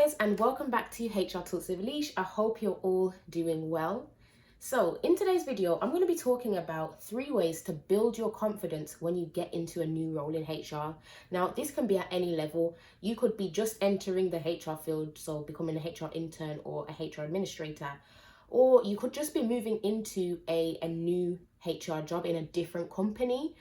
guys, and welcome back to HR Talks with Leash. I hope you're all doing well. So in today's video, I'm going to be talking about 3 ways to build your confidence when you get into a new role in HR. Now, this can be at any level. You could be just entering the HR field, so becoming a HR intern or a HR administrator, or you could just be moving into a new HR job in a different company.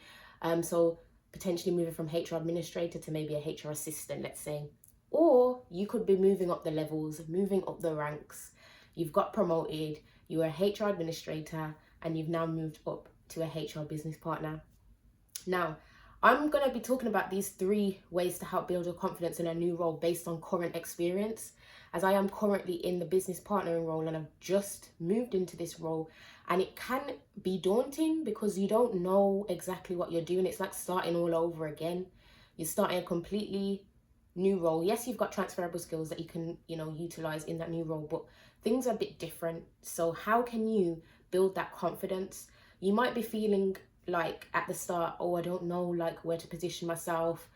So potentially moving from HR administrator to maybe a HR assistant, let's say. Or you could be moving up the levels, moving up the ranks. You've got promoted, you were a HR administrator, and you've now moved up to a HR business partner. Now, I'm going to be talking about these 3 ways to help build your confidence in a new role based on current experience, as I am currently in the business partnering role and I've just moved into this role. And it can be daunting because you don't know exactly what you're doing. It's like starting all over again. You're starting a completely new role. Yes, you've got transferable skills that you can, utilize in that new role, but things are a bit different. So how can you build that confidence? You might be feeling like at the start, oh, I don't know like where to position myself.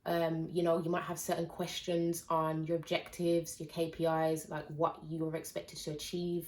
You might have certain questions on your objectives, your KPIs, like what you are expected to achieve.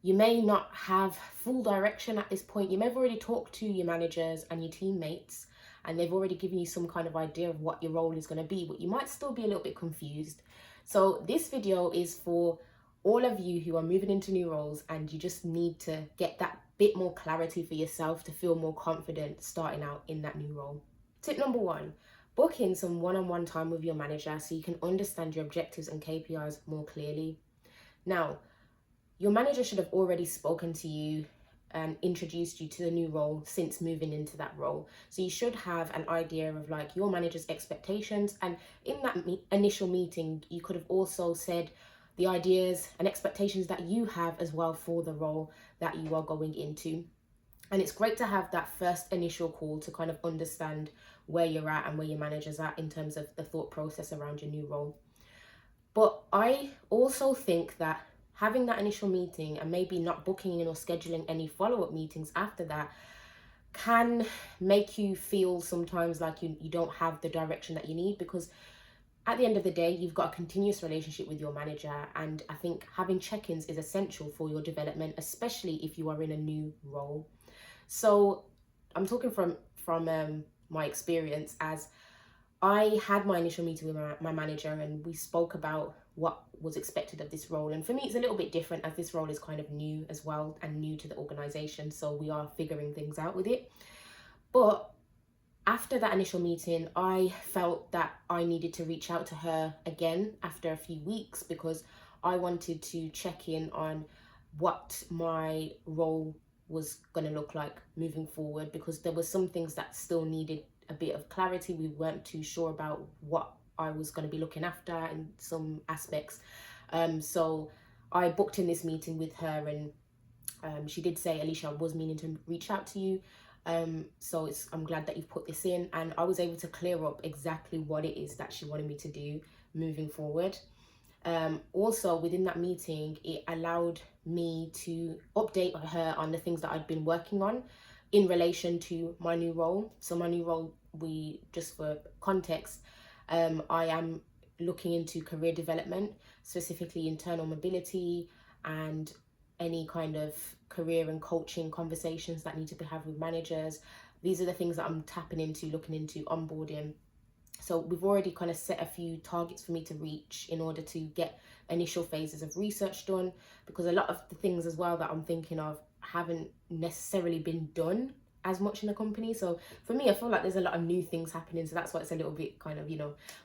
You may not have full direction at this point. You may have already talked to your managers and your teammates, and they've already given you some kind of idea of what your role is going to be, but you might still be a little bit confused. So this video is for all of you who are moving into new roles and you just need to get that bit more clarity for yourself to feel more confident starting out in that new role. Tip number 1, book in some one-on-one time with your manager so you can understand your objectives and KPIs more clearly. Now, your manager should have already spoken to you and introduced you to the new role since moving into that role. So you should have an idea of like your manager's expectations. And in that initial meeting, you could have also said the ideas and expectations that you have as well for the role that you are going into. And it's great to have that first initial call to kind of understand where you're at and where your manager's at in terms of the thought process around your new role. But I also think that having that initial meeting and maybe not booking in or scheduling any follow-up meetings after that can make you feel sometimes like you don't have the direction that you need, because at the end of the day, you've got a continuous relationship with your manager. And I think having check-ins is essential for your development, especially if you are in a new role. So I'm talking from my experience, as I had my initial meeting with my manager and we spoke about what was expected of this role. And for me, it's a little bit different as this role is kind of new as well and new to the organization. So we are figuring things out with it. But after that initial meeting, I felt that I needed to reach out to her again after a few weeks because I wanted to check in on what my role was going to look like moving forward, because there were some things that still needed a bit of clarity. We weren't too sure about what I was going to be looking after in some aspects. So I booked in this meeting with her, and she did say, Alicia, I was meaning to reach out to you. So I'm glad that you've put this in, and I was able to clear up exactly what it is that she wanted me to do moving forward. Also within that meeting, it allowed me to update her on the things that I'd been working on in relation to my new role. So my new role, just for context, I am looking into career development, specifically internal mobility and any kind of career and coaching conversations that need to be had with managers. These are the things that I'm tapping into, looking into onboarding. So we've already kind of set a few targets for me to reach in order to get initial phases of research done, because a lot of the things as well that I'm thinking of haven't necessarily been done as much in the company. So for me, I feel like there's a lot of new things happening. So that's why it's a little bit kind of,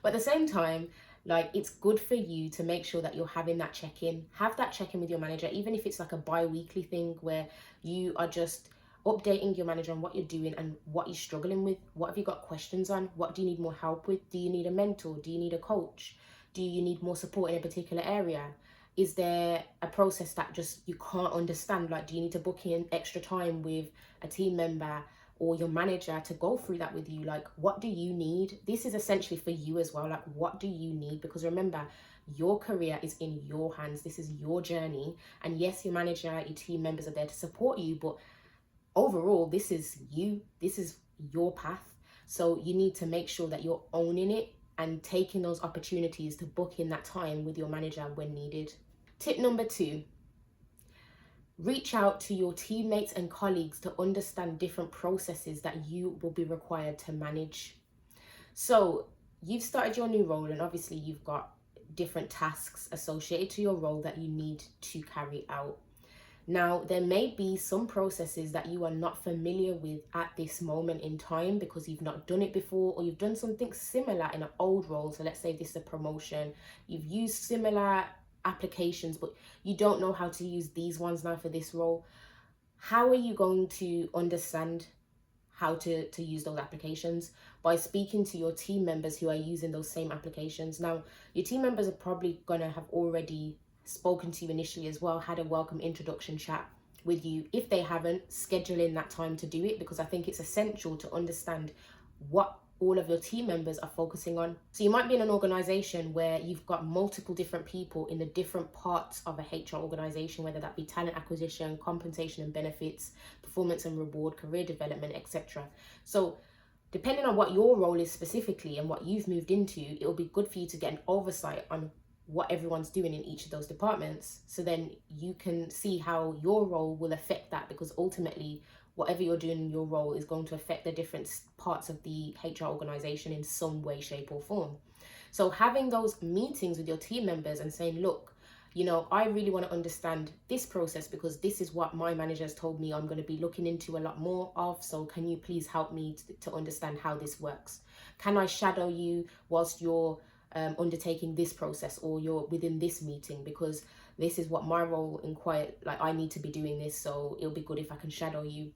but at the same time, like, it's good for you to make sure that you're having that check-in. Have that check-in with your manager, even if it's like a bi-weekly thing where you are just updating your manager on what you're doing and what you're struggling with. What have you got questions on? What do you need more help with? Do you need a mentor? Do you need a coach? Do you need more support in a particular area? Is there a process that just you can't understand? Like, do you need to book in extra time with a team member or your manager to go through that with you? Like, what do you need? This is essentially for you as well. Like, what do you need? Because remember, your career is in your hands. This is your journey. And yes, your manager, your team members are there to support you, but overall, this is you. This is your path. So you need to make sure that you're owning it and taking those opportunities to book in that time with your manager when needed. Tip number 2, reach out to your teammates and colleagues to understand different processes that you will be required to manage. So you've started your new role, and obviously you've got different tasks associated to your role that you need to carry out. Now, there may be some processes that you are not familiar with at this moment in time because you've not done it before, or you've done something similar in an old role. So let's say this is a promotion, you've used similar applications, but you don't know how to use these ones now for this role. How are you going to understand how to use those applications? By speaking to your team members who are using those same applications. Now, your team members are probably going to have already spoken to you initially as well, had a welcome introduction chat with you. If they haven't, schedule in that time to do it, because I think it's essential to understand what all of your team members are focusing on. So you might be in an organization where you've got multiple different people in the different parts of a HR organization, whether that be talent acquisition, compensation and benefits, performance and reward, career development, etc. So depending on what your role is specifically and what you've moved into, it will be good for you to get an oversight on what everyone's doing in each of those departments, so then you can see how your role will affect that, because ultimately whatever you're doing in your role is going to affect the different parts of the HR organization in some way, shape or form. So having those meetings with your team members and saying, look, I really want to understand this process because this is what my manager has told me I'm going to be looking into a lot more of. So can you please help me to understand how this works? Can I shadow you whilst you're undertaking this process, or you're within this meeting, because this is what my role I need to be doing this, so it'll be good if I can shadow you.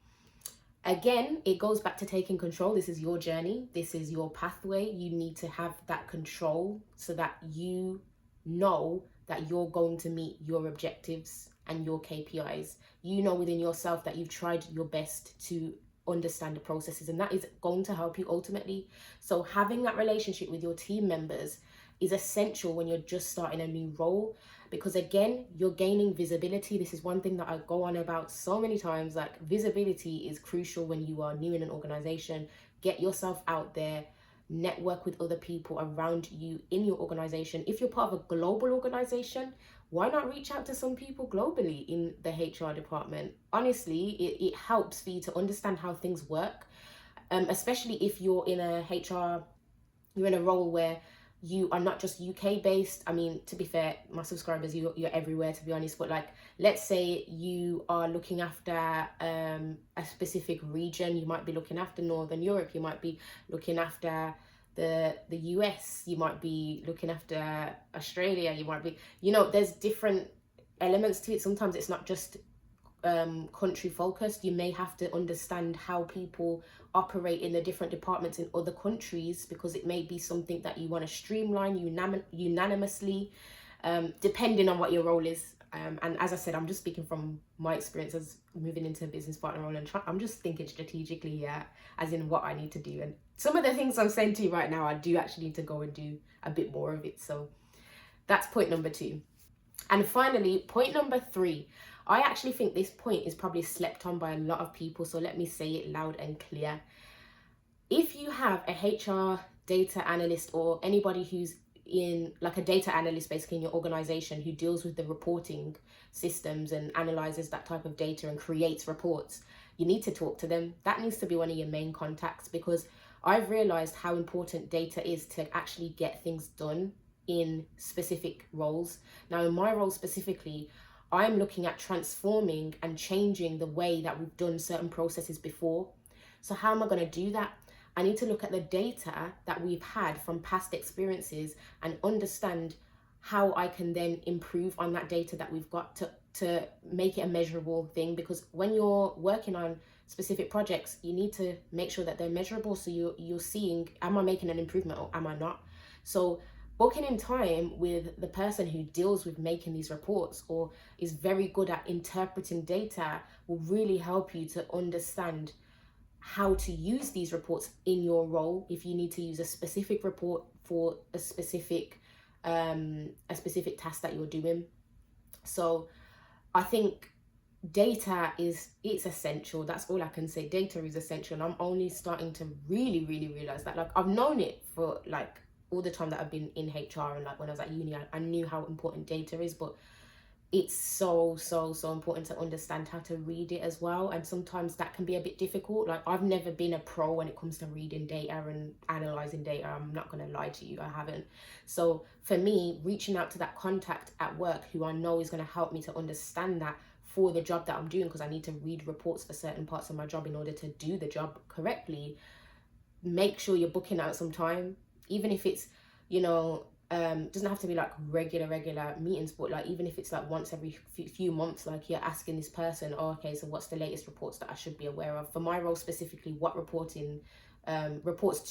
Again, it goes back to taking control. This is your journey, this is your pathway. You need to have that control so that you know that you're going to meet your objectives and your KPIs. You know within yourself that you've tried your best to understand the processes, and that is going to help you ultimately. So having that relationship with your team members is essential when you're just starting a new role, because again, you're gaining visibility. This is one thing that I go on about so many times, like visibility is crucial when you are new in an organization. Get yourself out there, network with other people around you in your organization. If you're part of a global organization, why not reach out to some people globally in the HR department? Honestly, it helps for you to understand how things work, especially if you're in a role where you are not just UK based. I mean, to be fair, my subscribers, you're everywhere, to be honest. But like, let's say you are looking after a specific region. You might be looking after Northern Europe. You might be looking after the US. You might be looking after Australia. You might be, there's different elements to it. Sometimes it's not just country focused. You may have to understand how people operate in the different departments in other countries, because it may be something that you want to streamline unanimously, depending on what your role is. And as I said, I'm just speaking from my experience as moving into a business partner role, and I'm just thinking strategically, as in what I need to do. And some of the things I'm saying to you right now, I do actually need to go and do a bit more of it. So that's point number 2. And finally, point number 3. I actually think this point is probably slept on by a lot of people, so let me say it loud and clear. If you have a HR data analyst, or anybody who's in like a data analyst basically in your organization, who deals with the reporting systems and analyzes that type of data and creates reports, you need to talk to them. That needs to be one of your main contacts, because I've realized how important data is to actually get things done in specific roles. Now, in my role specifically, I'm looking at transforming and changing the way that we've done certain processes before. So how am I going to do that? I need to look at the data that we've had from past experiences and understand how I can then improve on that data that we've got to make it a measurable thing. Because when you're working on specific projects, you need to make sure that they're measurable. So you're seeing, am I making an improvement or am I not? So booking in time with the person who deals with making these reports or is very good at interpreting data will really help you to understand how to use these reports in your role. If you need to use a specific report for a specific task that you're doing. So I think data it's essential. That's all I can say. Data is essential, and I'm only starting to really realize that. Like, I've known it for like all the time that I've been in HR and like when I was at uni, I knew how important data is, but it's so important to understand how to read it as well. And sometimes that can be a bit difficult. Like, I've never been a pro when it comes to reading data and analyzing data. I'm not going to lie to you, I haven't. So for me, reaching out to that contact at work who I know is going to help me to understand that for the job that I'm doing, because I need to read reports for certain parts of my job in order to do the job correctly, make sure you're booking out some time, even if it's, you know, doesn't have to be like regular meetings, but like even if it's like once every few months, like you're asking this person, oh, okay, so what's the latest reports that I should be aware of for my role specifically? What reports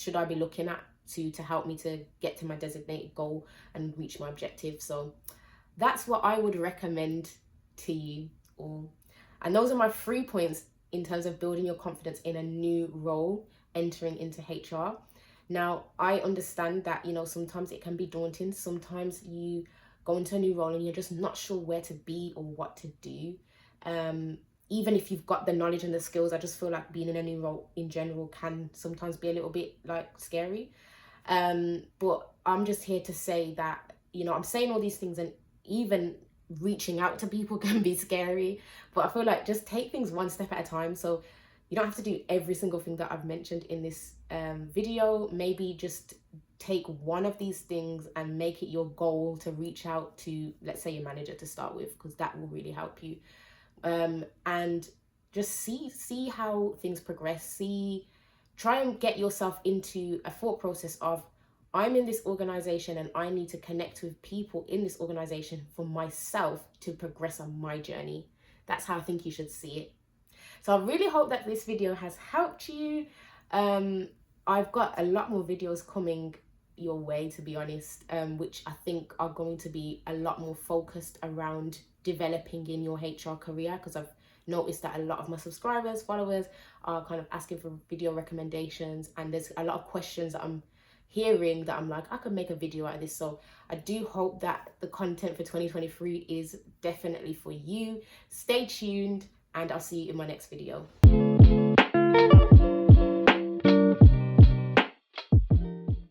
should I be looking at to help me to get to my designated goal and reach my objective? So that's what I would recommend to you all. And those are my 3 points in terms of building your confidence in a new role entering into HR. Now, I understand that, you know, sometimes it can be daunting. Sometimes you go into a new role and you're just not sure where to be or what to do. Even if you've got the knowledge and the skills, I just feel like being in a new role in general can sometimes be a little bit like scary. But I'm just here to say that, you know, I'm saying all these things, and even reaching out to people can be scary, but I feel like just take things one step at a time. So you don't have to do every single thing that I've mentioned in this video. Maybe just take one of these things and make it your goal to reach out to, let's say, your manager to start with, because that will really help you. And just see how things progress. Try and get yourself into a thought process of, I'm in this organization and I need to connect with people in this organization for myself to progress on my journey. That's how I think you should see it. So I really hope that this video has helped you. I've got a lot more videos coming your way, to be honest, which I think are going to be a lot more focused around developing in your HR career, because I've noticed that a lot of my subscribers, followers are kind of asking for video recommendations, and there's a lot of questions that I'm hearing that I'm like, I could make a video out of this. So I do hope that the content for 2023 is definitely for you. Stay tuned, and I'll see you in my next video.